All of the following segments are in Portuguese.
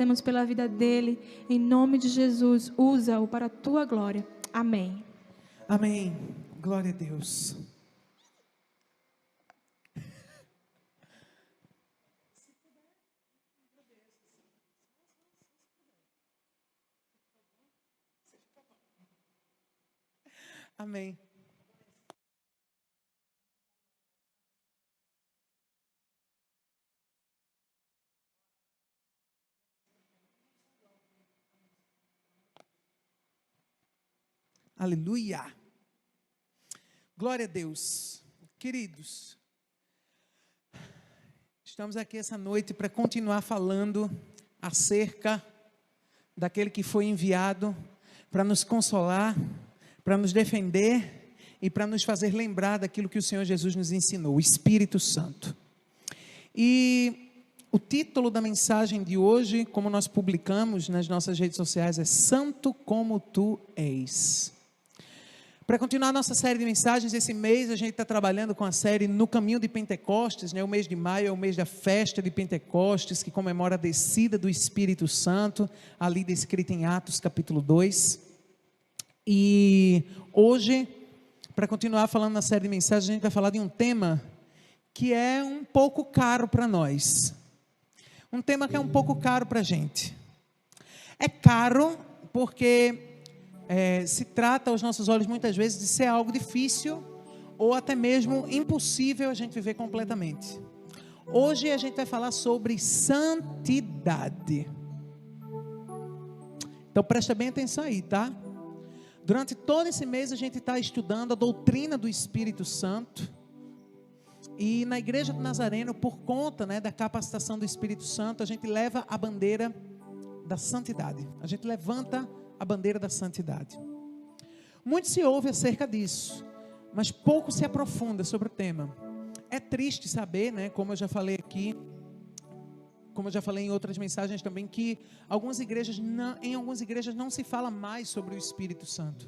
Temos pela vida dele, em nome de Jesus, usa-o para a tua glória. Amém. Amém. Glória a Deus. Amém. Aleluia. Glória a Deus. Queridos, estamos aqui essa noite para continuar falando acerca daquele que foi enviado para nos consolar, para nos defender e para nos fazer lembrar daquilo que o Senhor Jesus nos ensinou, o Espírito Santo. E o título da mensagem de hoje, como nós publicamos nas nossas redes sociais, é Santo como Tu És. Para continuar a nossa série de mensagens, esse mês a gente está trabalhando com a série No Caminho de Pentecostes, né? O mês de maio é o mês da festa de Pentecostes, que comemora a descida do Espírito Santo, ali descrita em Atos capítulo 2. E hoje, para continuar falando na série de mensagens, a gente vai falar de um tema que é um pouco caro para nós. Um tema que é um pouco caro para a gente. É caro porque se trata aos nossos olhos muitas vezes de ser algo difícil ou até mesmo impossível a gente viver completamente. Hoje a gente vai falar sobre santidade. Então presta bem atenção aí, tá? Durante todo esse mês a gente está estudando a doutrina do Espírito Santo. E na Igreja do Nazareno, por conta, né, da capacitação do Espírito Santo, a gente leva a bandeira da santidade. A gente levanta a bandeira da santidade. Muito se ouve acerca disso, mas pouco se aprofunda sobre o tema. É triste saber, né, como eu já falei aqui, como eu já falei em outras mensagens também, que em algumas igrejas não se fala mais sobre o Espírito Santo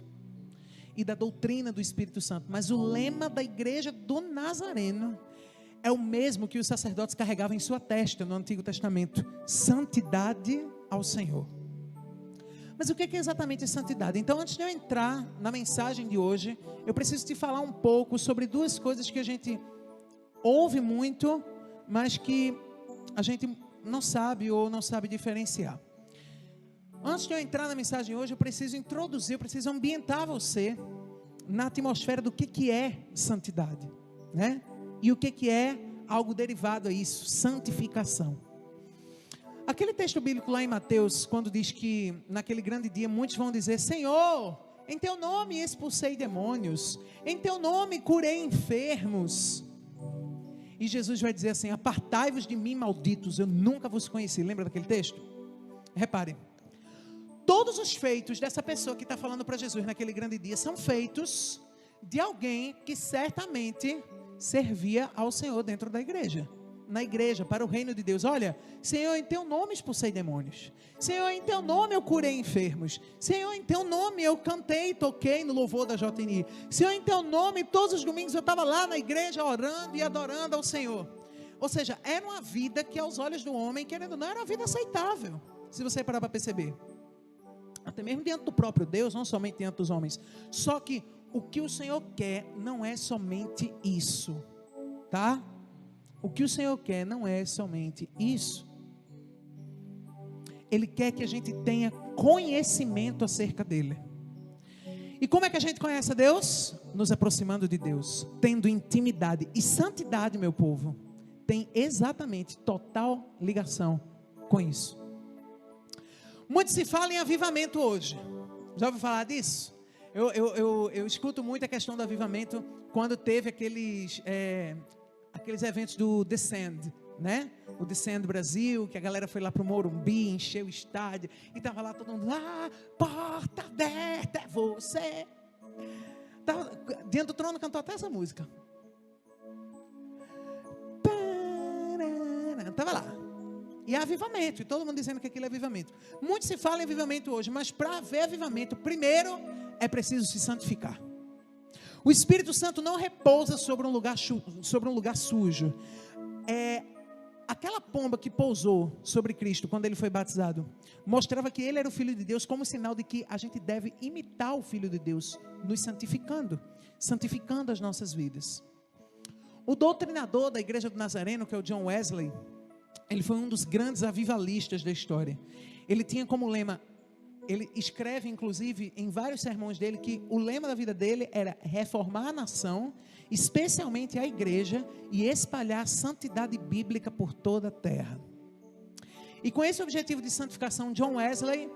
e da doutrina do Espírito Santo, mas o lema da Igreja do Nazareno é o mesmo que os sacerdotes carregavam em sua testa no Antigo Testamento: santidade ao Senhor. Mas o que é exatamente santidade? Então, antes de eu entrar na mensagem de hoje, eu preciso te falar um pouco sobre duas coisas que a gente ouve muito, mas que a gente não sabe ou não sabe diferenciar. Antes de eu entrar na mensagem hoje, eu preciso ambientar você na atmosfera do que é santidade, né? E o que é algo derivado a isso, santificação. Aquele texto bíblico lá em Mateus, quando diz que naquele grande dia muitos vão dizer: Senhor, em teu nome expulsei demônios, em teu nome curei enfermos. E Jesus vai dizer assim: apartai-vos de mim, malditos, eu nunca vos conheci. Lembra daquele texto? Reparem, todos os feitos dessa pessoa que está falando para Jesus naquele grande dia são feitos de alguém que certamente servia ao Senhor dentro da igreja. Na igreja, para o reino de Deus. Olha, Senhor, em teu nome expulsei demônios. Senhor, em teu nome eu curei enfermos. Senhor, em teu nome eu cantei e toquei no louvor da JNI. Senhor, em teu nome, todos os domingos eu estava lá na igreja orando e adorando ao Senhor. Ou seja, era uma vida que aos olhos do homem, querendo ou não, era uma vida aceitável, se você parar para perceber. Até mesmo diante do próprio Deus, não somente diante dos homens. Só que o que o Senhor quer não é somente isso, tá? O que o Senhor quer não é somente isso. Ele quer que a gente tenha conhecimento acerca dele. E como é que a gente conhece a Deus? Nos aproximando de Deus, tendo intimidade. E santidade, meu povo, tem exatamente total ligação com isso. Muito se fala em avivamento hoje. Já ouviu falar disso? Eu escuto muito a questão do avivamento quando teve aqueles eventos do Descend, né? O Descend Brasil, que a galera foi lá pro Morumbi, encheu o estádio, e tava lá todo mundo, porta aberta é você. Tava, diante do trono cantou até essa música. Tava lá. E é avivamento, e todo mundo dizendo que aquilo é avivamento. Muito se fala em avivamento hoje, mas para haver avivamento, primeiro é preciso se santificar. O Espírito Santo não repousa sobre um lugar sujo. aquela pomba que pousou sobre Cristo quando ele foi batizado, mostrava que ele era o Filho de Deus, como sinal de que a gente deve imitar o Filho de Deus, nos santificando as nossas vidas. O doutrinador da Igreja do Nazareno, que é o John Wesley, ele foi um dos grandes avivalistas da história. Ele tinha como lema, ele escreve inclusive em vários sermões dele, que o lema da vida dele era reformar a nação, especialmente a igreja, e espalhar a santidade bíblica por toda a terra. E com esse objetivo de santificação, John Wesley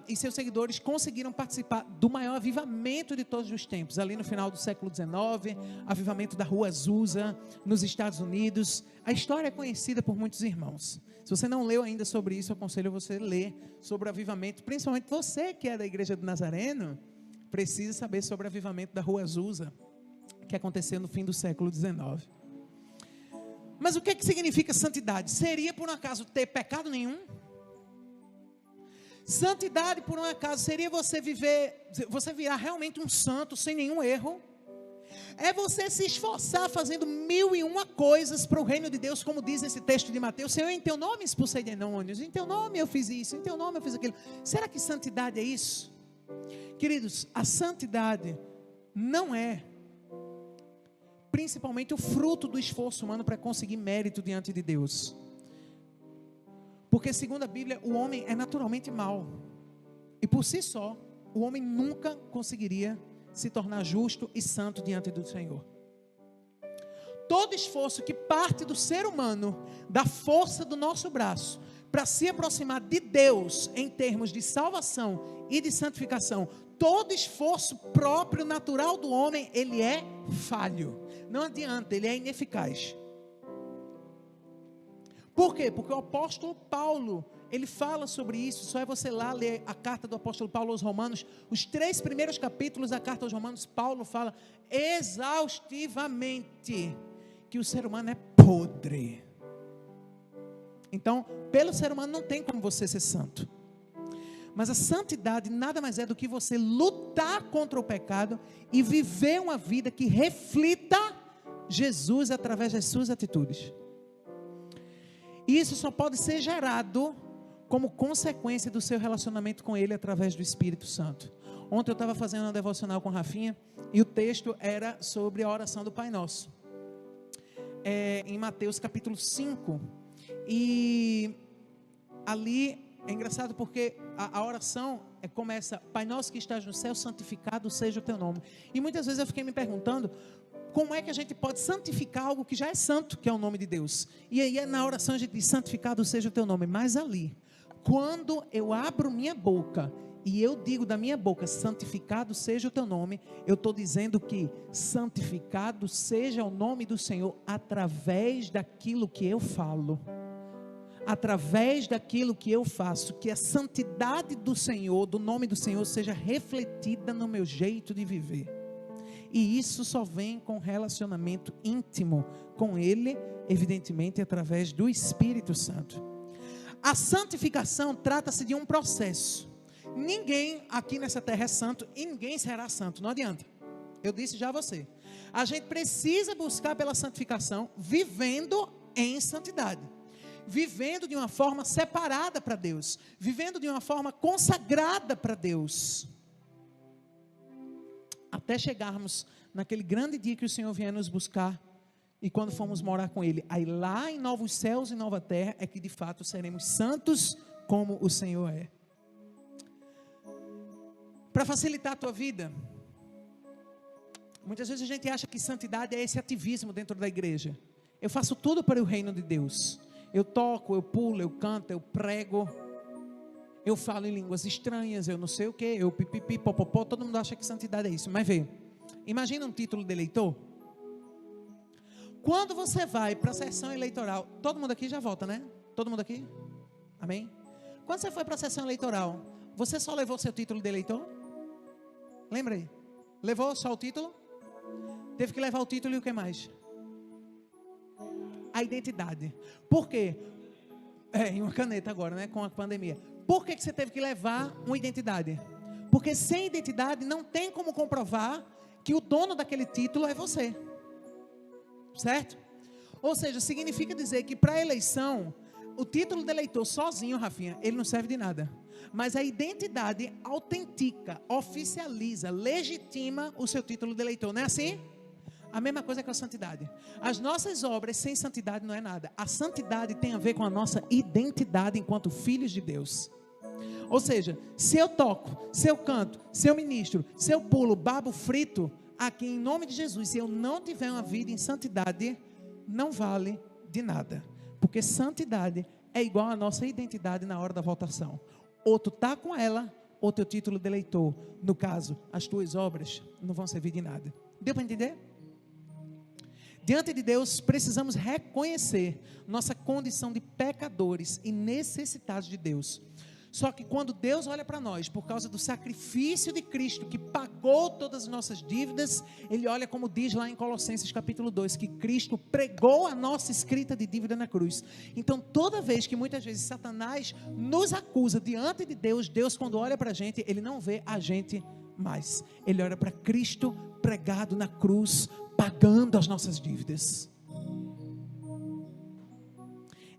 e seus seguidores conseguiram participar do maior avivamento de todos os tempos, ali no final do século XIX, avivamento da Rua Azusa, nos Estados Unidos. A história é conhecida por muitos irmãos. Se você não leu ainda sobre isso, eu aconselho você a ler sobre o avivamento, principalmente você que é da Igreja do Nazareno, precisa saber sobre o avivamento da Rua Azusa, que aconteceu no fim do século XIX. Mas o que significa santidade? Seria por um acaso ter pecado nenhum? Santidade por um acaso seria você virar realmente um santo sem nenhum erro? É você se esforçar fazendo 1001 coisas para o reino de Deus, como diz esse texto de Mateus: Senhor, em teu nome expulsei demônios, em teu nome eu fiz isso, em teu nome eu fiz aquilo. Será que santidade é isso? Queridos, a santidade não é principalmente o fruto do esforço humano para conseguir mérito diante de Deus. Porque segundo a Bíblia, o homem é naturalmente mau. E por si só, o homem nunca conseguiria se tornar justo e santo diante do Senhor. Todo esforço que parte do ser humano, da força do nosso braço, para se aproximar de Deus em termos de salvação e de santificação, todo esforço próprio, natural do homem, ele é falho. Não adianta, ele é ineficaz. Por quê? Porque o apóstolo Paulo, ele fala sobre isso. Só é você lá ler a carta do apóstolo Paulo aos Romanos, os 3 primeiros capítulos da carta aos Romanos. Paulo fala exaustivamente que o ser humano é podre. Então, pelo ser humano não tem como você ser santo. Mas a santidade nada mais é do que você lutar contra o pecado e viver uma vida que reflita Jesus através das suas atitudes. E isso só pode ser gerado como consequência do seu relacionamento com Ele através do Espírito Santo. Ontem eu estava fazendo uma devocional com a Rafinha e o texto era sobre a oração do Pai Nosso. Em Mateus capítulo 5. E ali é engraçado porque a oração começa: Pai Nosso que estás no céu, santificado seja o teu nome. E muitas vezes eu fiquei me perguntando, como é que a gente pode santificar algo que já é santo, que é o nome de Deus? E aí na oração a gente diz: santificado seja o teu nome. Mas ali, quando eu abro minha boca e eu digo da minha boca: santificado seja o teu nome, eu estou dizendo que santificado seja o nome do Senhor através daquilo que eu falo, através daquilo que eu faço, que a santidade do Senhor, do nome do Senhor, seja refletida no meu jeito de viver. E isso só vem com relacionamento íntimo com Ele, evidentemente através do Espírito Santo. A santificação trata-se de um processo. Ninguém aqui nessa terra é santo e ninguém será santo, não adianta. Eu disse já a você. A gente precisa buscar pela santificação, vivendo em santidade. Vivendo de uma forma separada para Deus, vivendo de uma forma consagrada para Deus, até chegarmos naquele grande dia que o Senhor vier nos buscar, e quando formos morar com Ele, aí lá em novos céus e nova terra, é que de fato seremos santos como o Senhor é. Para facilitar a tua vida, muitas vezes a gente acha que santidade é esse ativismo dentro da igreja. Eu faço tudo para o reino de Deus. Eu toco, eu pulo, eu canto, eu prego, eu falo em línguas estranhas, eu não sei o que, eu pipipi, popopó. Todo mundo acha que santidade é isso. Mas vê, imagina um título de eleitor. Quando você vai para a sessão eleitoral, todo mundo aqui já vota, né? Todo mundo aqui? Amém? Quando você foi para a sessão eleitoral, você só levou seu título de eleitor? Lembra aí? Levou só o título? Teve que levar o título e o que mais? A identidade. Por quê? Em uma caneta agora, né? Com a pandemia. Por que você teve que levar uma identidade? Porque sem identidade não tem como comprovar que o dono daquele título é você. Certo? Ou seja, significa dizer que para a eleição, o título de eleitor sozinho, Rafinha, ele não serve de nada. Mas a identidade autentica, oficializa, legitima o seu título de eleitor. Não é assim? A mesma coisa com a santidade. As nossas obras sem santidade não é nada. A santidade tem a ver com a nossa identidade enquanto filhos de Deus. Ou seja, se eu toco, se eu canto, se eu ministro, se eu pulo, babo, frito, aqui em nome de Jesus, se eu não tiver uma vida em santidade, não vale de nada. Porque santidade é igual à nossa identidade na hora da votação. Ou tu está com ela, ou teu título de eleitor. No caso, as tuas obras não vão servir de nada. Deu para entender? Diante de Deus, precisamos reconhecer nossa condição de pecadores e necessitados de Deus. Só que quando Deus olha para nós, por causa do sacrifício de Cristo, que pagou todas as nossas dívidas, Ele olha como diz lá em Colossenses capítulo 2, que Cristo pregou a nossa escrita de dívida na cruz. Então toda vez que muitas vezes Satanás nos acusa diante de Deus, Deus quando olha para a gente, Ele não vê a gente mais. Ele olha para Cristo pregado na cruz, pagando as nossas dívidas.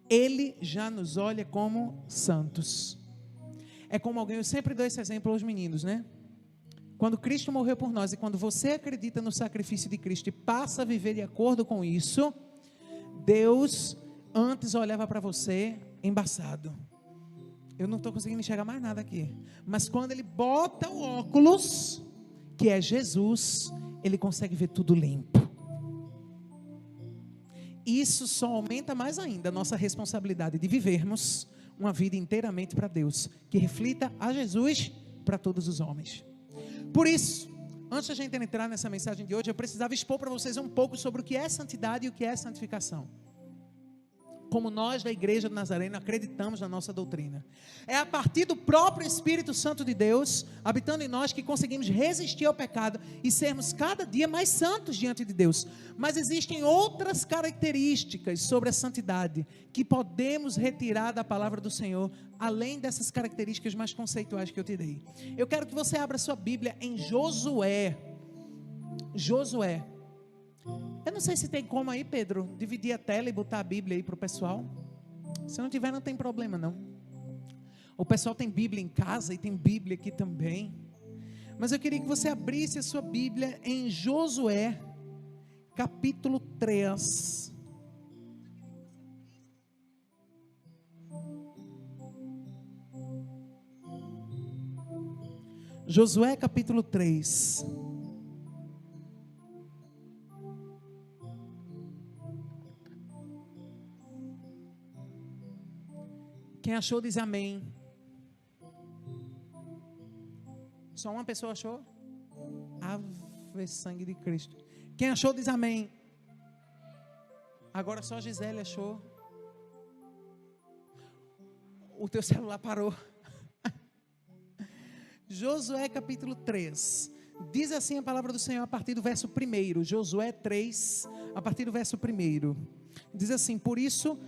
Ele já nos olha como santos. É como alguém, eu sempre dou esse exemplo aos meninos, né? Quando Cristo morreu por nós e quando você acredita no sacrifício de Cristo e passa a viver de acordo com isso, Deus antes olhava para você embaçado. Eu não estou conseguindo enxergar mais nada aqui. Mas quando Ele bota o óculos, que é Jesus, Ele consegue ver tudo limpo. Isso só aumenta mais ainda a nossa responsabilidade de vivermos uma vida inteiramente para Deus, que reflita a Jesus para todos os homens. Por isso, antes da gente entrar nessa mensagem de hoje, eu precisava expor para vocês um pouco sobre o que é santidade e o que é santificação. Como nós da Igreja do Nazareno acreditamos na nossa doutrina. É a partir do próprio Espírito Santo de Deus, habitando em nós, que conseguimos resistir ao pecado e sermos cada dia mais santos diante de Deus. Mas existem outras características sobre a santidade que podemos retirar da palavra do Senhor, além dessas características mais conceituais que eu te dei. Eu quero que você abra sua Bíblia em Josué. Josué. Eu não sei se tem como aí, Pedro, dividir a tela e botar a Bíblia aí para o pessoal. Se não tiver, não tem problema não. O pessoal tem Bíblia em casa e tem Bíblia aqui também. Mas eu queria que você abrisse a sua Bíblia em Josué, capítulo 3. Josué, capítulo 3. Quem achou diz amém. Só uma pessoa achou? Ave sangue de Cristo. Quem achou diz amém. Agora só Gisele achou. O teu celular parou. Josué capítulo 3. Diz assim a palavra do Senhor a partir do verso 1. Josué 3, a partir do verso 1. Diz assim, por isso...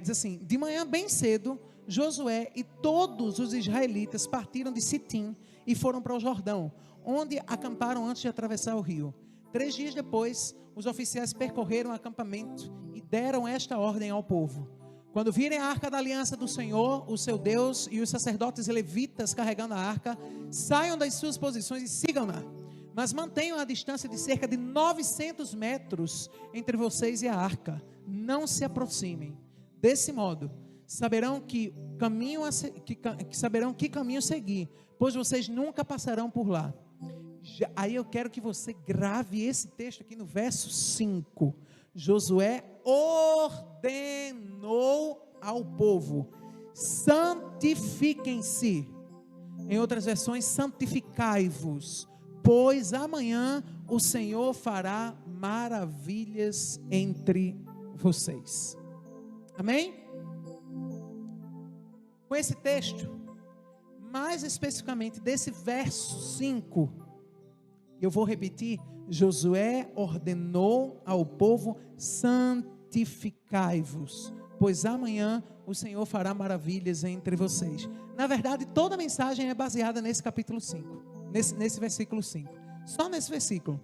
diz assim, de manhã bem cedo, Josué e todos os israelitas partiram de Sitim e foram para o Jordão, onde acamparam antes de atravessar o rio. 3 dias depois, os oficiais percorreram o acampamento e deram esta ordem ao povo: quando virem a arca da aliança do Senhor, o seu Deus, e os sacerdotes levitas carregando a arca, saiam das suas posições e sigam-na, mas mantenham a distância de cerca de 900 metros entre vocês e a arca, não se aproximem. Desse modo, saberão que caminho seguir, pois vocês nunca passarão por lá. Aí eu quero que você grave esse texto aqui no verso 5. Josué ordenou ao povo: santifiquem-se. Em outras versões, santificai-vos, pois amanhã o Senhor fará maravilhas entre vocês. Amém? Com esse texto, mais especificamente desse verso 5, eu vou repetir: Josué ordenou ao povo: santificai-vos, pois amanhã o Senhor fará maravilhas entre vocês. Na verdade, toda a mensagem é baseada nesse capítulo 5, nesse versículo 5, só nesse versículo.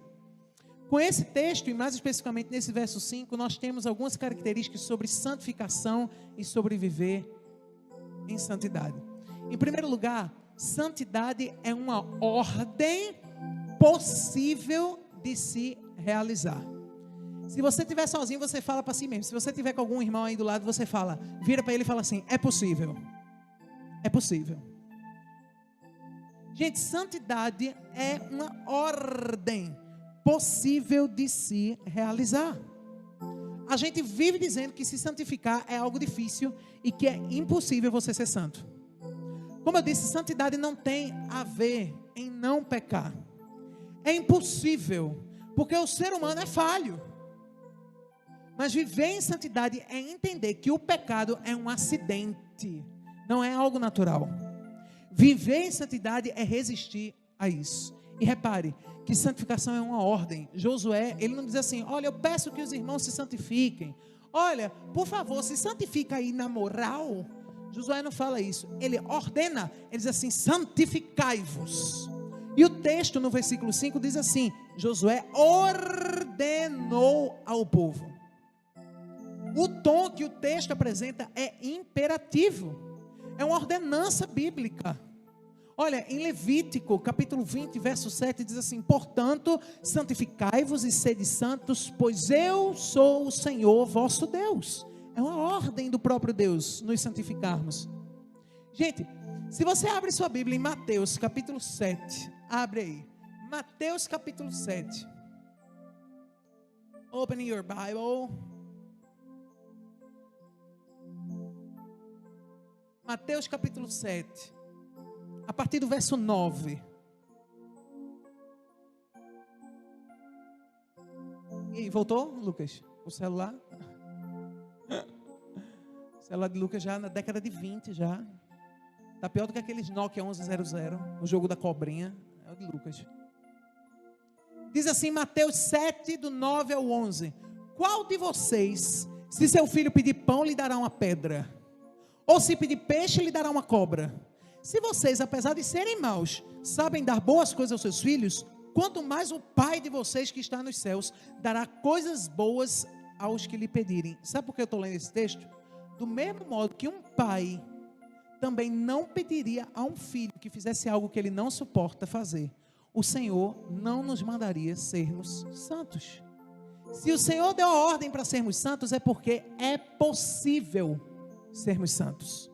Com esse texto, e mais especificamente nesse verso 5, nós temos algumas características sobre santificação e sobre viver em santidade. Em primeiro lugar, santidade é uma ordem possível de se realizar. Se você estiver sozinho, você fala para si mesmo. Se você estiver com algum irmão aí do lado, você fala, vira para ele e fala assim, é possível. É possível. Gente, santidade é uma ordem possível de se realizar. A gente vive dizendo que se santificar é algo difícil e que é impossível você ser santo. Como eu disse, santidade não tem a ver em não pecar. É impossível, porque o ser humano é falho. Mas viver em santidade é entender que o pecado é um acidente, não é algo natural. Viver em santidade é resistir a isso. E repare que santificação é uma ordem. Josué, ele não diz assim, olha, eu peço que os irmãos se santifiquem. Olha, por favor, se santifica aí na moral. Josué não fala isso. Ele ordena, ele diz assim, santificai-vos. E o texto no versículo 5 diz assim, Josué ordenou ao povo. O tom que o texto apresenta é imperativo. É uma ordenança bíblica. Olha, em Levítico, capítulo 20, verso 7, diz assim, portanto, santificai-vos e sede santos, pois eu sou o Senhor vosso Deus. É uma ordem do próprio Deus, nos santificarmos. Gente, se você abre sua Bíblia em Mateus, capítulo 7, abre aí. Mateus, capítulo 7. Open your Bible. Mateus, capítulo 7. A partir do verso 9. E aí, voltou, Lucas? O celular? O celular de Lucas já na década de 20 já. Está pior do que aqueles Nokia 1100, o jogo da cobrinha. É o de Lucas. Diz assim, Mateus 7, do 9 ao 11. Qual de vocês, se seu filho pedir pão, lhe dará uma pedra? Ou se pedir peixe, lhe dará uma cobra? Se vocês, apesar de serem maus, sabem dar boas coisas aos seus filhos, quanto mais o Pai de vocês que está nos céus dará coisas boas aos que lhe pedirem. Sabe por que eu estou lendo esse texto? Do mesmo modo que um pai também não pediria a um filho que fizesse algo que ele não suporta fazer, o Senhor não nos mandaria sermos santos. Se o Senhor deu a ordem para sermos santos, é porque é possível sermos santos.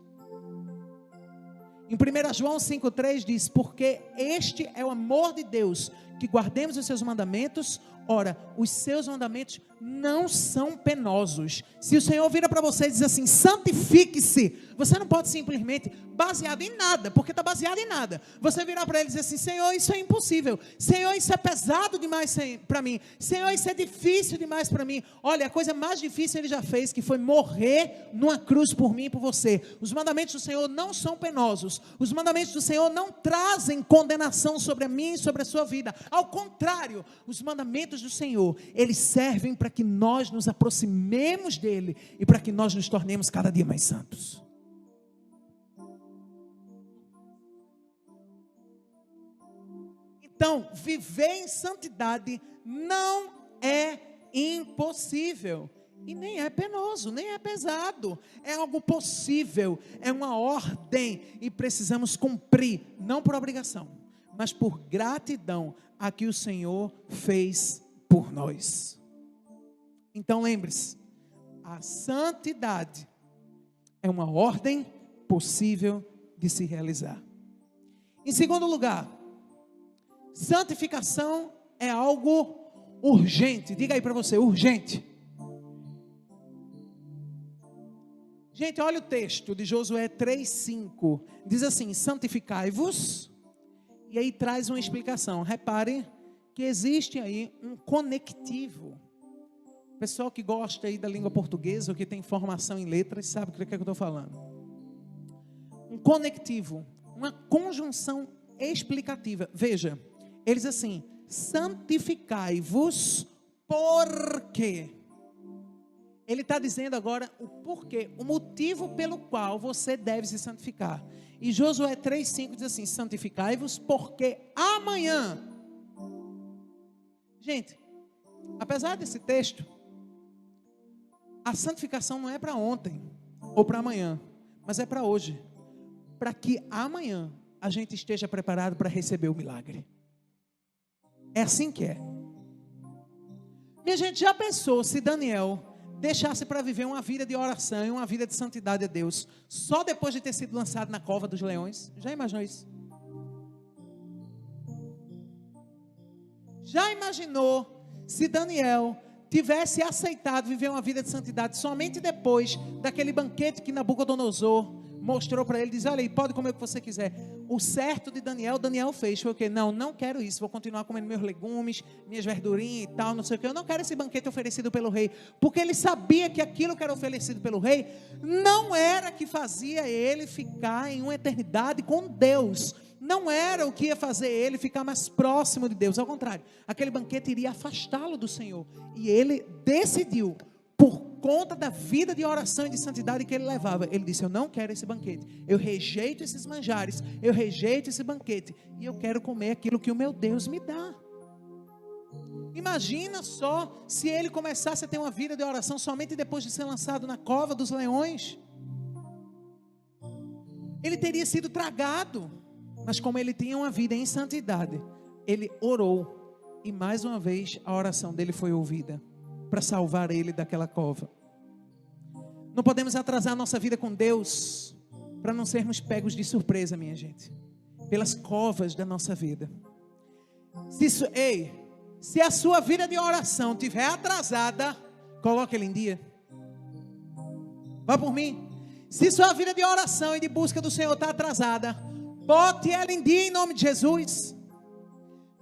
Em 1 João 5,3 diz, porque este é o amor de Deus, que guardemos os seus mandamentos. Ora, os seus mandamentos não são penosos. Se o Senhor vira para você e diz assim, santifique-se, você não pode simplesmente, baseado em nada, porque está baseado em nada, você virar para ele e dizer assim, Senhor, isso é impossível, Senhor, isso é pesado demais para mim, Senhor, isso é difícil demais para mim. Olha, a coisa mais difícil ele já fez, que foi morrer numa cruz por mim e por você. Os mandamentos do Senhor não são penosos, os mandamentos do Senhor não trazem condenação sobre a mim e sobre a sua vida. Ao contrário, os mandamentos do Senhor, eles servem para que nós nos aproximemos dele e para que nós nos tornemos cada dia mais santos. Então, viver em santidade não é impossível e nem é penoso, nem é pesado. É algo possível, é uma ordem e precisamos cumprir, não por obrigação, mas por gratidão a que o Senhor fez por nós. Então lembre-se, a santidade é uma ordem possível de se realizar. Em segundo lugar, santificação é algo urgente. Diga aí para você, urgente. Gente, olha o texto de Josué 3,5. Diz assim, santificai-vos. E aí traz uma explicação. Repare que existe aí um conectivo. O pessoal que gosta aí da língua portuguesa ou que tem formação em letras sabe o que é que eu estou falando. Um conectivo, uma conjunção explicativa. Veja, ele diz assim, santificai-vos porque. Ele está dizendo agora o porquê, o motivo pelo qual você deve se santificar. E Josué 3,5 diz assim, santificai-vos porque amanhã. Gente, Apesar desse texto, a santificação não é para ontem ou para amanhã, mas é para hoje, para que amanhã a gente esteja preparado para receber o milagre. É assim que é. Minha gente, já pensou se Daniel deixasse para viver uma vida de oração e uma vida de santidade a Deus, só depois de ter sido lançado na cova dos leões? Já imaginou isso? Já imaginou se Daniel tivesse aceitado viver uma vida de santidade somente depois daquele banquete que Nabucodonosor mostrou para ele, diz, olha aí, pode comer o que você quiser. O certo de Daniel fez, foi o quê? Não quero isso, vou continuar comendo meus legumes, minhas verdurinhas e tal, não sei o quê. Eu não quero esse banquete oferecido pelo rei, porque ele sabia que aquilo que era oferecido pelo rei, não era que fazia ele ficar em uma eternidade com Deus, não era o que ia fazer ele ficar mais próximo de Deus, ao contrário, aquele banquete iria afastá-lo do Senhor, e ele decidiu, por conta da vida de oração e de santidade que ele levava, ele disse, eu não quero esse banquete, eu rejeito esses manjares, eu rejeito esse banquete, e eu quero comer aquilo que o meu Deus me dá. Imagina só, se ele começasse a ter uma vida de oração, somente depois de ser lançado na cova dos leões, ele teria sido tragado, mas como ele tinha uma vida em santidade, ele orou, e mais uma vez a oração dele foi ouvida, para salvar ele daquela cova. Não podemos atrasar a nossa vida com Deus, para não sermos pegos de surpresa, minha gente, pelas covas da nossa vida. Se a sua vida de oração estiver atrasada, coloque ela em dia. Vá por mim. Se sua vida de oração e de busca do Senhor está atrasada, bote ela em dia em nome de Jesus.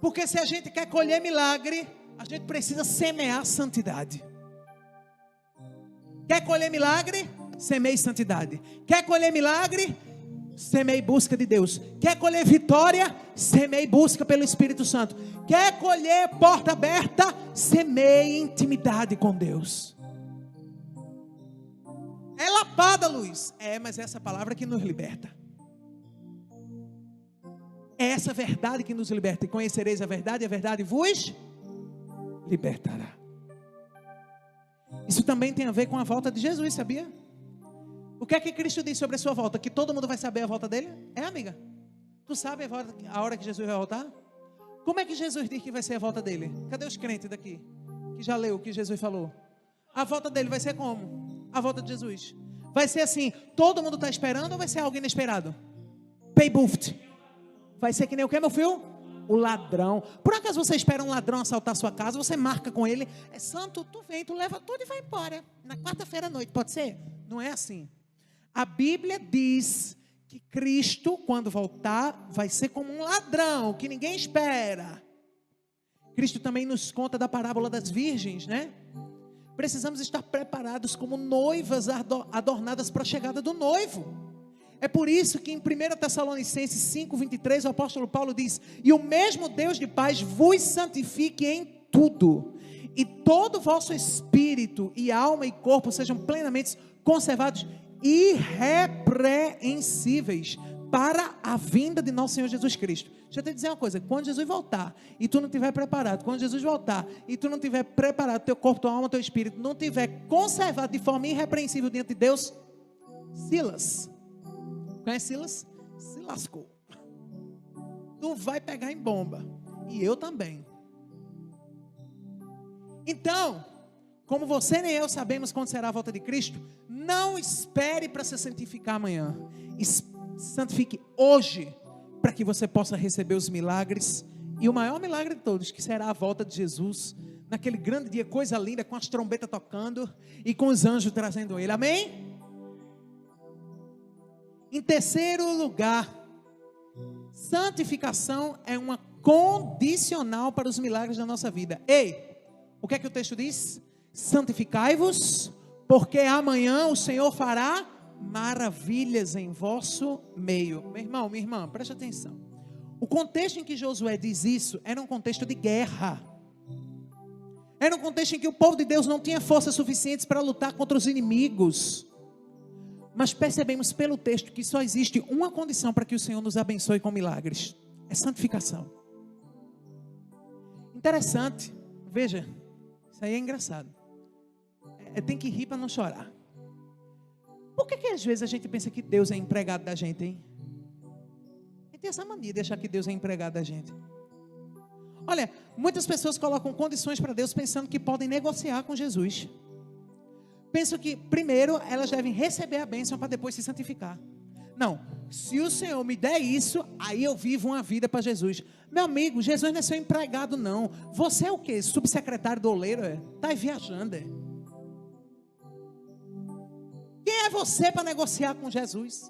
Porque se a gente quer colher milagre, a gente precisa semear santidade. Quer colher milagre? Semeie santidade. Quer colher milagre? Semeie busca de Deus. Quer colher vitória? Semeie busca pelo Espírito Santo. Quer colher porta aberta? Semeie intimidade com Deus. É lapada, Luiz. Mas é essa palavra que nos liberta. É essa verdade que nos liberta. E conhecereis a verdade vos libertará. Isso também tem a ver com a volta de Jesus, sabia? O que é que Cristo diz sobre a sua volta? Que todo mundo vai saber a volta dele? Amiga? Tu sabe a hora que Jesus vai voltar? Como é que Jesus diz que vai ser a volta dele? Cadê os crentes daqui? Que já leu o que Jesus falou? A volta dele vai ser como? A volta de Jesus vai ser assim, todo mundo está esperando ou vai ser algo inesperado? Paybuft. Vai ser que nem o que, meu filho? O ladrão. Por acaso você espera um ladrão assaltar a sua casa, você marca com ele, santo, tu vem, tu leva tudo e vai embora, na quarta-feira à noite, pode ser? Não é assim. A Bíblia diz que Cristo, quando voltar, vai ser como um ladrão, que ninguém espera. Cristo também nos conta da parábola das virgens, né? Precisamos estar preparados como noivas adornadas para a chegada do noivo. É por isso que em 1 Tessalonicenses 5:23 o apóstolo Paulo diz, e o mesmo Deus de paz vos santifique em tudo, e todo o vosso espírito e alma e corpo sejam plenamente conservados irrepreensíveis para a vinda de nosso Senhor Jesus Cristo. Deixa eu te dizer uma coisa, quando Jesus voltar e tu não estiver preparado, quando Jesus voltar e tu não estiver preparado, teu corpo, tua alma, teu espírito não estiver conservado de forma irrepreensível diante de Deus, Silas, conhece Silas? Se lascou. Tu vai pegar em bomba. E eu também. Então, como você nem eu sabemos quando será a volta de Cristo, não espere para se santificar amanhã. Santifique hoje, para que você possa receber os milagres. E o maior milagre de todos, que será a volta de Jesus, naquele grande dia, coisa linda, com as trombetas tocando e com os anjos trazendo ele. Amém? Em terceiro lugar, santificação é uma condicional para os milagres da nossa vida. O que é que o texto diz? Santificai-vos, porque amanhã o Senhor fará maravilhas em vosso meio. Meu irmão, minha irmã, preste atenção. O contexto em que Josué diz isso era um contexto de guerra. Era um contexto em que o povo de Deus não tinha forças suficientes para lutar contra os inimigos. Mas percebemos pelo texto que só existe uma condição para que o Senhor nos abençoe com milagres: é santificação. Interessante, veja, Isso aí é engraçado. Tem que rir para não chorar. Por que às vezes a gente pensa que Deus é empregado da gente, hein? A gente tem essa mania de achar que Deus é empregado da gente. Olha, muitas pessoas colocam condições para Deus pensando que podem negociar com Jesus. Pensam que primeiro elas devem receber a bênção para depois se santificar. Não, se o Senhor me der isso, aí eu vivo uma vida para Jesus. Meu amigo, Jesus não é seu empregado não. Você é o quê? Subsecretário do oleiro? Está viajando, Quem é você para negociar com Jesus?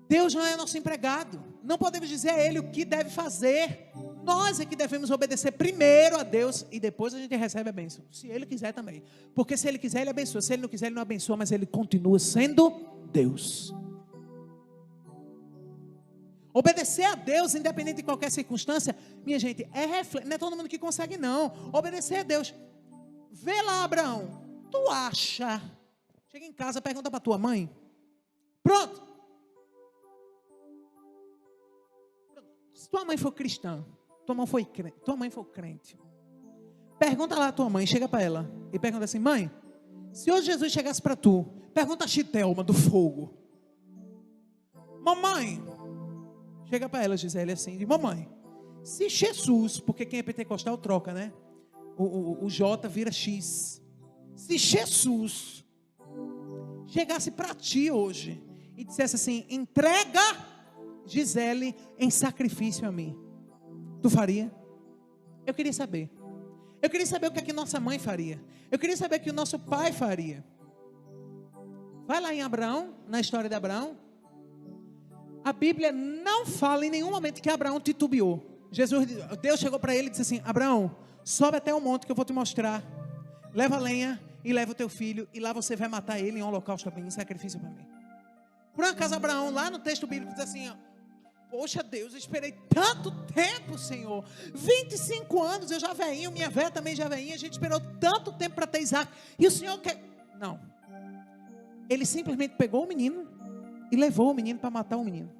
Deus não é nosso empregado. Não podemos dizer a Ele o que deve fazer. Nós é que devemos obedecer primeiro a Deus e depois a gente recebe a bênção. Se Ele quiser também. Porque se Ele quiser, Ele abençoa. Se Ele não quiser, Ele não abençoa, mas Ele continua sendo Deus. Obedecer a Deus, independente de qualquer circunstância, minha gente, não é todo mundo que consegue não. Obedecer a Deus. Vê lá, Abraão. Tu acha? Chega em casa, pergunta para tua mãe. Pronto. Se tua mãe for cristã, tua mãe for crente, pergunta lá a tua mãe, chega para ela e pergunta assim: mãe, se hoje Jesus chegasse para tu, pergunta a Chitelma do fogo. Mamãe, chega para ela, Gisele, assim, de mamãe, se Jesus, porque quem é pentecostal troca, né? O J vira X. Se Jesus chegasse para ti hoje e dissesse assim: entrega Gisele em sacrifício a mim, tu faria? Eu queria saber. Eu queria saber o que é que nossa mãe faria. Eu queria saber o que o nosso pai faria. Vai lá em Abraão, na história de Abraão. A Bíblia não fala em nenhum momento que Abraão titubeou. Deus chegou para ele e disse assim: Abraão, sobe até o monte que eu vou te mostrar. Leva a lenha e leva o teu filho, e lá você vai matar ele em um holocausto para mim, em sacrifício para mim. Por um acaso Abraão, lá no texto bíblico, diz assim: ó, poxa Deus, eu esperei tanto tempo, Senhor, 25 anos, eu já velhinho, minha velha também já velhinha, a gente esperou tanto tempo para ter Isaac, e o Senhor quer... Não, ele simplesmente pegou o menino e levou o menino para matar o menino.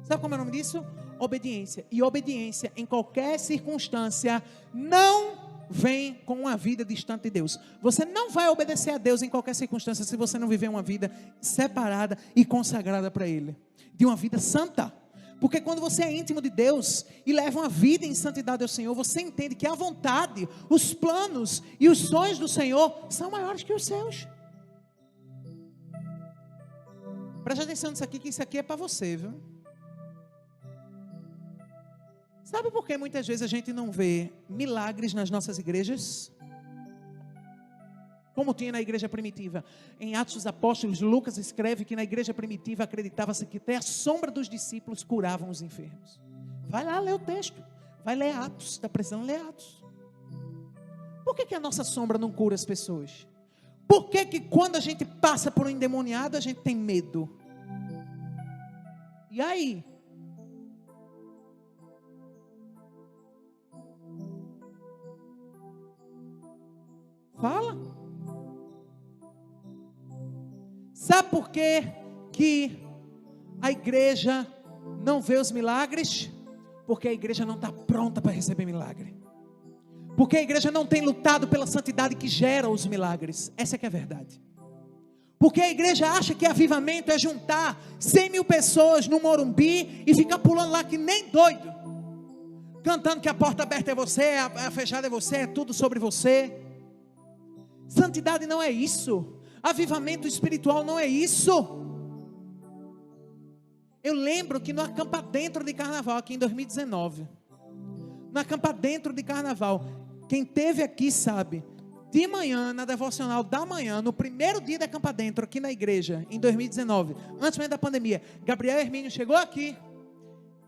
Sabe como é o nome disso? Obediência. E obediência em qualquer circunstância não vem com uma vida distante de Deus. Você não vai obedecer a Deus em qualquer circunstância se você não viver uma vida separada e consagrada para Ele, de uma vida santa. Porque quando você é íntimo de Deus e leva uma vida em santidade ao Senhor, você entende que a vontade, os planos e os sonhos do Senhor são maiores que os seus. Preste atenção nisso aqui, que isso aqui é para você, viu? Sabe por que muitas vezes a gente não vê milagres nas nossas igrejas? Como tinha na igreja primitiva. Em Atos dos Apóstolos, Lucas escreve que na igreja primitiva acreditava-se que até a sombra dos discípulos curavam os enfermos. Vai lá ler o texto. Vai ler Atos. Está precisando ler Atos. Por que a nossa sombra não cura as pessoas? Por que quando a gente passa por um endemoniado, a gente tem medo? E aí? Fala. Sabe por que a igreja não vê os milagres? Porque a igreja não está pronta para receber milagre. Porque a igreja não tem lutado pela santidade que gera os milagres. Essa é que é a verdade. Porque a igreja acha que avivamento é juntar 100 mil pessoas no Morumbi e ficar pulando lá que nem doido, cantando que a porta aberta é você, a fechada é você, é tudo sobre você. Santidade não é isso. Avivamento espiritual não é isso. Eu lembro que no Acampa Dentro de Carnaval, aqui em 2019, no Acampa Dentro de Carnaval, quem teve aqui sabe, de manhã, na devocional da manhã, no primeiro dia da Acampa Dentro, aqui na igreja, em 2019, antes mesmo da pandemia, Gabriel Hermínio chegou aqui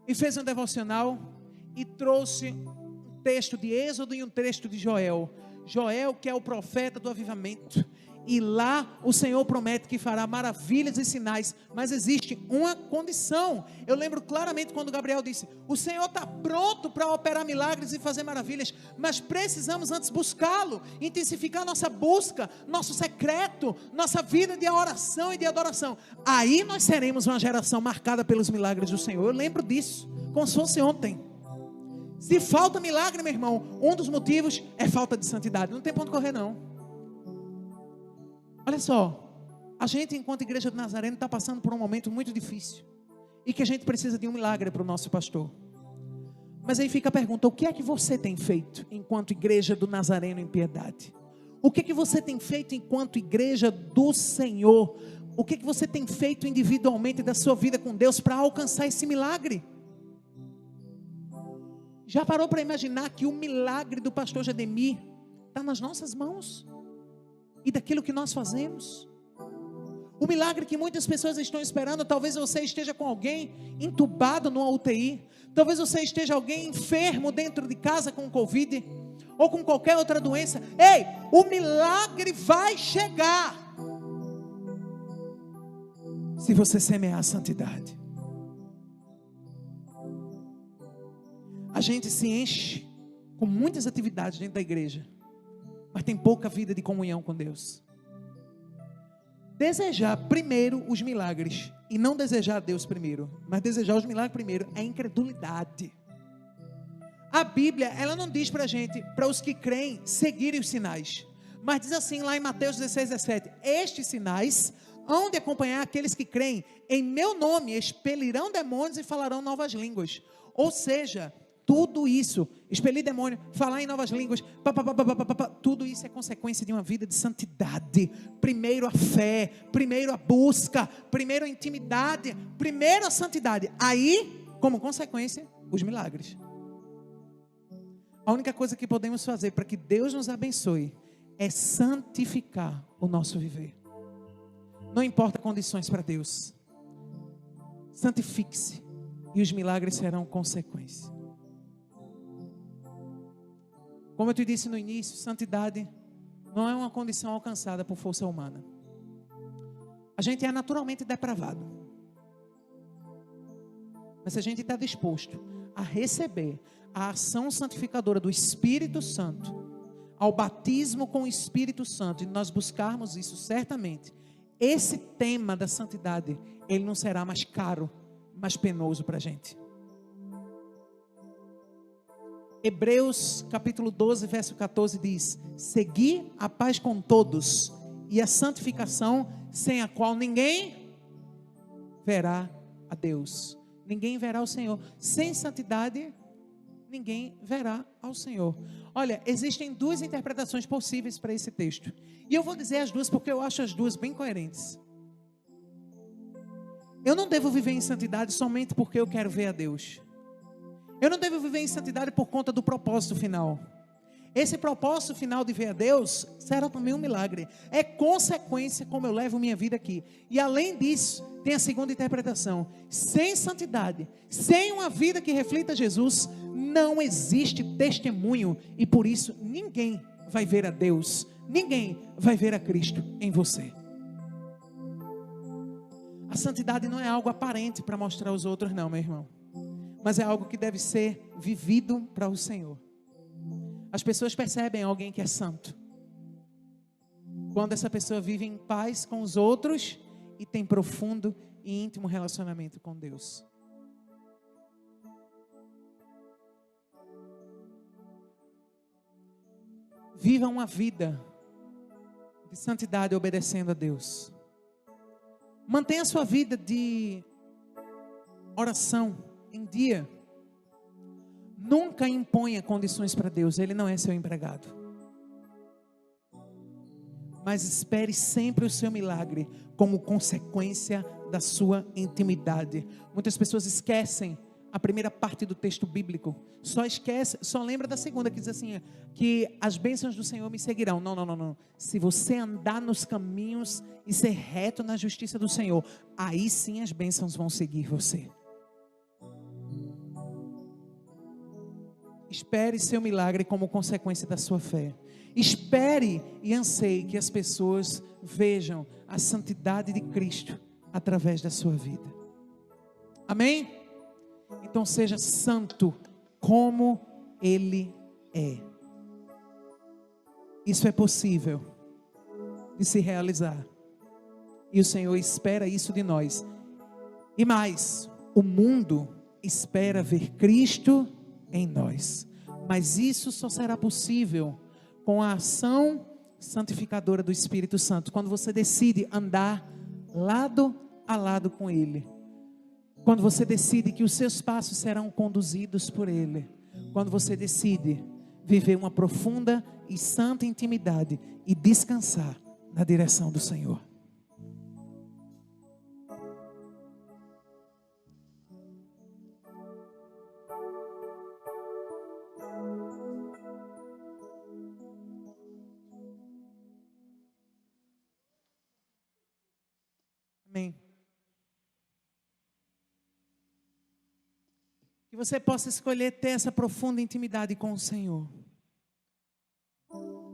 e fez um devocional e trouxe um texto de Êxodo e um texto de Joel. Joel, que é o profeta do avivamento, e lá o Senhor promete que fará maravilhas e sinais, mas existe uma condição. Eu lembro claramente quando Gabriel disse: o Senhor está pronto para operar milagres e fazer maravilhas, mas precisamos antes buscá-lo, intensificar nossa busca, nosso secreto, nossa vida de oração e de adoração. Aí nós seremos uma geração marcada pelos milagres do Senhor. Eu lembro disso, como se fosse ontem. Se falta milagre, meu irmão, um dos motivos é falta de santidade. Não tem ponto correr, não. Olha só, a gente, enquanto Igreja do Nazareno, está passando por um momento muito difícil. E que a gente precisa de um milagre para o nosso pastor. Mas aí fica a pergunta: o que é que você tem feito enquanto Igreja do Nazareno em Piedade? O que é que você tem feito enquanto Igreja do Senhor? O que é que você tem feito individualmente da sua vida com Deus para alcançar esse milagre? Já parou para imaginar que o milagre do pastor Gedemir está nas nossas mãos? E daquilo que nós fazemos? O milagre que muitas pessoas estão esperando. Talvez você esteja com alguém entubado numa UTI. Talvez você esteja alguém enfermo dentro de casa com Covid. Ou com qualquer outra doença. Ei, o milagre vai chegar. Se você semear a santidade. A gente se enche com muitas atividades dentro da igreja, mas tem pouca vida de comunhão com Deus. Desejar primeiro os milagres, e não desejar Deus primeiro, mas desejar os milagres primeiro, é incredulidade. A Bíblia, ela não diz para a gente, para os que creem, seguirem os sinais, mas diz assim lá em Mateus 16, 17, estes sinais hão de acompanhar aqueles que creem, em meu nome expelirão demônios e falarão novas línguas. Ou seja, tudo isso, expelir demônio, falar em novas línguas, tudo isso é consequência de uma vida de santidade. Primeiro a fé, primeiro a busca, primeiro a intimidade, primeiro a santidade. Aí, como consequência, os milagres. A única coisa que podemos fazer para que Deus nos abençoe é santificar o nosso viver. Não importa condições para Deus. Santifique-se e os milagres serão consequência. Como eu te disse no início, santidade não é uma condição alcançada por força humana. A gente é naturalmente depravado. Mas se a gente está disposto a receber a ação santificadora do Espírito Santo, ao batismo com o Espírito Santo, e nós buscarmos isso certamente, esse tema da santidade, ele não será mais caro, mais penoso para a gente. Hebreus capítulo 12, verso 14 diz: segui a paz com todos e a santificação, sem a qual ninguém verá a Deus. Ninguém verá o Senhor. Sem santidade, ninguém verá ao Senhor. Olha, existem duas interpretações possíveis para esse texto. E eu vou dizer as duas porque eu acho as duas bem coerentes. Eu não devo viver em santidade somente porque eu quero ver a Deus. Eu não devo viver em santidade por conta do propósito final. Esse propósito final de ver a Deus será também um milagre. É consequência como eu levo minha vida aqui. E além disso, tem a segunda interpretação. Sem santidade, sem uma vida que reflita Jesus, não existe testemunho. E por isso ninguém vai ver a Deus. Ninguém vai ver a Cristo em você. A santidade não é algo aparente para mostrar aos outros, não, meu irmão. Mas é algo que deve ser vivido para o Senhor. As pessoas percebem alguém que é santo quando essa pessoa vive em paz com os outros e tem profundo e íntimo relacionamento com Deus. Viva uma vida de santidade obedecendo a Deus. Mantenha a sua vida de oração em dia. Nunca imponha condições para Deus. Ele não é seu empregado. Mas espere sempre o seu milagre como consequência da sua intimidade. Muitas pessoas esquecem a primeira parte do texto bíblico. Só lembra da segunda, que diz assim, que as bênçãos do Senhor me seguirão. Não. Se você andar nos caminhos e ser reto na justiça do Senhor, aí sim as bênçãos vão seguir você. Espere seu milagre como consequência da sua fé. Espere e anseie que as pessoas vejam a santidade de Cristo através da sua vida. Amém? Então seja santo como Ele é. Isso é possível de se realizar. E o Senhor espera isso de nós. E mais, o mundo espera ver Cristo em nós. Mas isso só será possível com a ação santificadora do Espírito Santo, quando você decide andar lado a lado com Ele, quando você decide que os seus passos serão conduzidos por Ele, quando você decide viver uma profunda e santa intimidade e descansar na direção do Senhor. Amém. Que você possa escolher ter essa profunda intimidade com o Senhor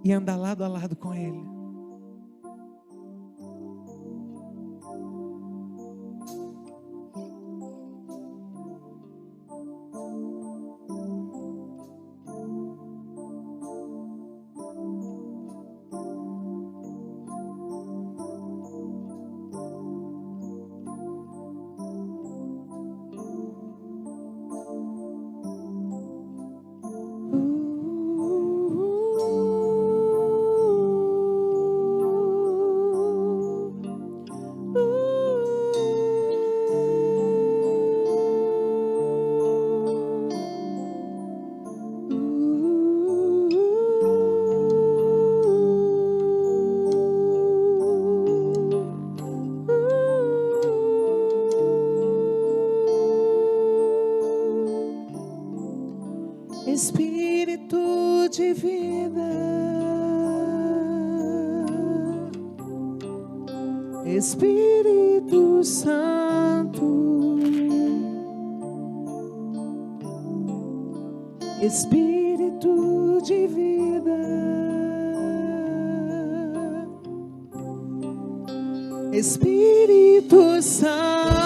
e andar lado a lado com Ele. Espírito de vida, Espírito Santo, Espírito de vida, Espírito Santo.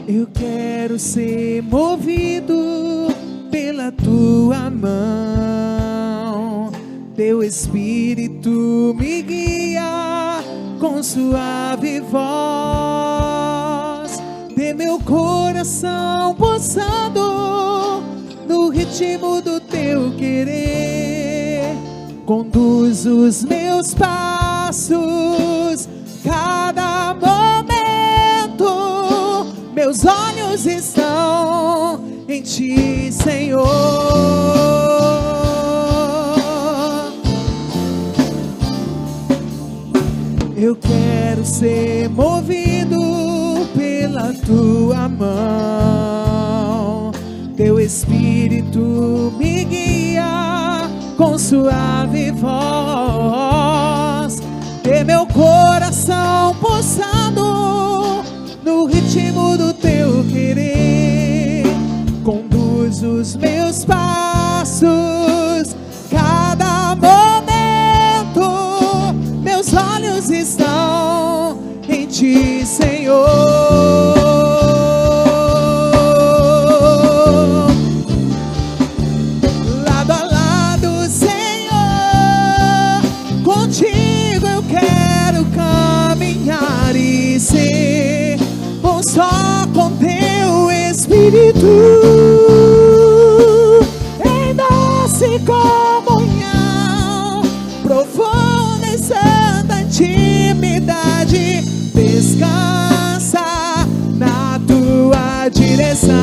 Eu quero ser movido pela tua mão, teu Espírito me guia com suave voz, ter meu coração pulsando no ritmo do teu querer, conduz os meus passos, cada momento. Meus olhos estão em ti, Senhor. Eu quero ser movido pela tua mão, teu Espírito me guia com suave voz, ter meu coração pulsando no ritmo do teu querer, conduz os meus passos, cada momento, meus olhos estão em ti, Senhor. Lado a lado, Senhor, contigo eu quero caminhar e ser só com teu Espírito, em doce comunhão, profunda e santa intimidade, descansa na tua direção.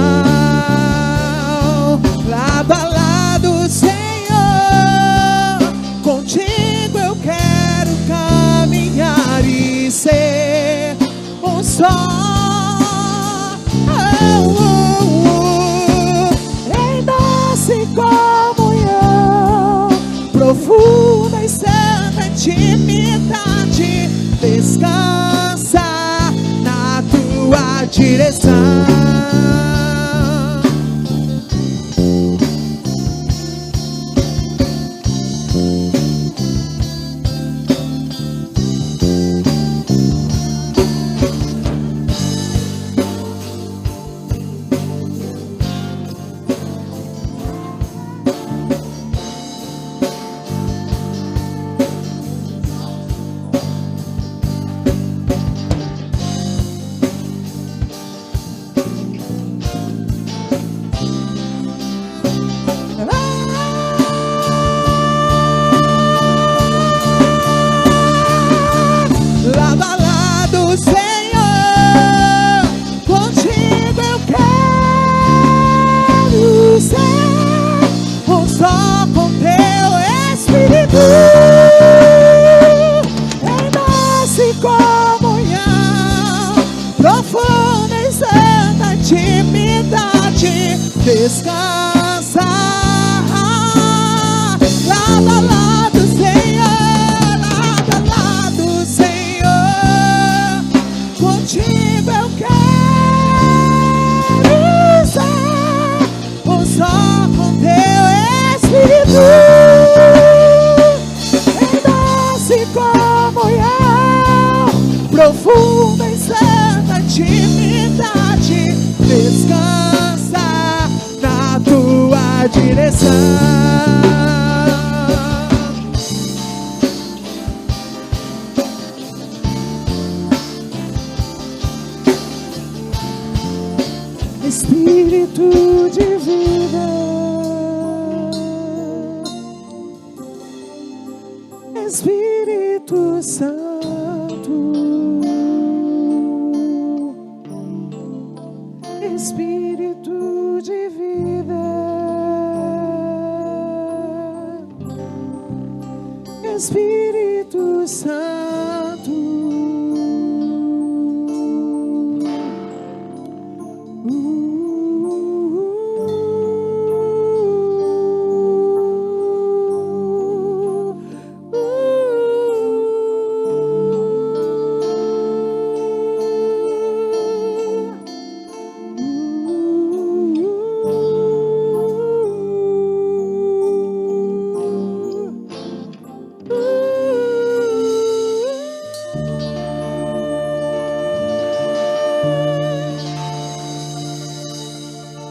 Lado a lado, Senhor, contigo eu quero caminhar e ser um só. Em doce comunhão, profunda e santa intimidade, descansa na tua direção. descansa. Lado a lado, Senhor, lado a lado, Senhor, contigo eu quero estar, só com teu Espírito, em doce comunhão, profunda e santa intimidade, descansa na tua direção. Espírito de vida, Espírito Santo, Espírito de vida, Espírito Santo.